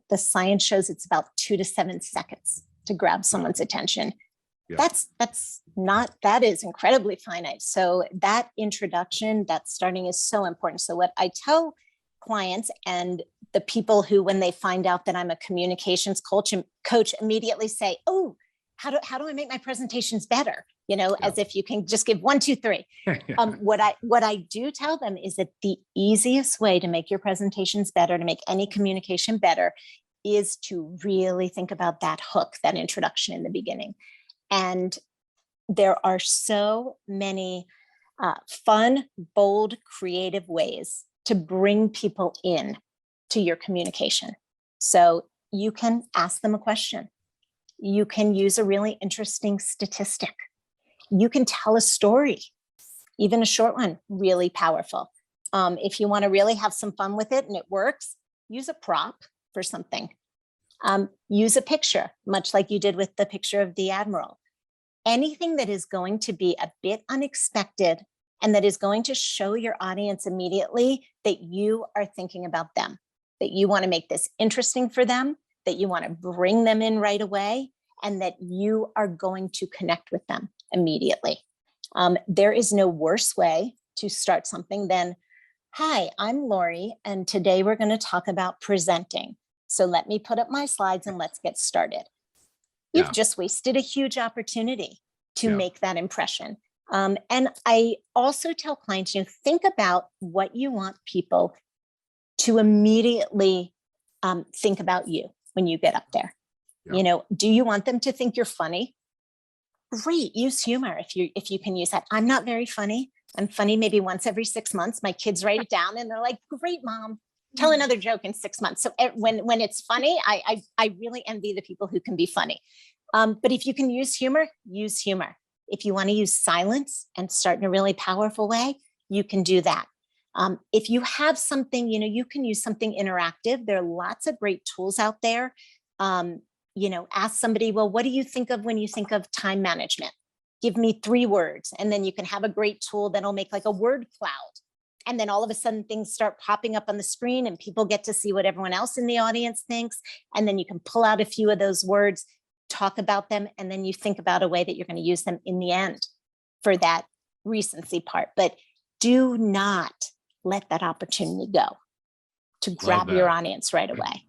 the science shows it's about 2 to 7 seconds to grab someone's attention. Yeah. That is incredibly finite. So that introduction, that starting is so important. So what I tell clients and the people who, when they find out that I'm a communications coach immediately say, oh, how do I make my presentations better? As if you can just give 1, 2, 3. What I do tell them is that the easiest way to make your presentations better, to make any communication better, is to really think about that hook, that introduction in the beginning. And there are so many fun, bold, creative ways to bring people in to your communication. So you can ask them a question. You can use a really interesting statistic. You can tell a story, even a short one, really powerful. If you want to really have some fun with it and it works, use a prop for something. Use a picture, much like you did with the picture of the Admiral. Anything that is going to be a bit unexpected and that is going to show your audience immediately that you are thinking about them, that you want to make this interesting for them, that you want to bring them in right away, and that you are going to connect with them immediately. There is no worse way to start something than, hi, I'm Laurie, and today we're going to talk about presenting. So let me put up my slides and let's get started. You've just wasted a huge opportunity to make that impression. And I also tell clients, think about what you want people to immediately think about you when you get up there. Do you want them to think you're funny? Great, use humor if you can use that. I'm not very funny. I'm funny maybe once every 6 months. My kids write it down and they're like, great, Mom. Tell another joke in 6 months. So when it's funny, I really envy the people who can be funny. But if you can use humor, use humor. If you want to use silence and start in a really powerful way, you can do that. If you have something, you can use something interactive. There are lots of great tools out there. Ask somebody, well, what do you think of when you think of time management? Give me 3 words. And then you can have a great tool that'll make like a word cloud. And then all of a sudden things start popping up on the screen and people get to see what everyone else in the audience thinks. And then you can pull out a few of those words, talk about them, and then you think about a way that you're going to use them in the end for that recency part. But do not let that opportunity go to grab your audience right away.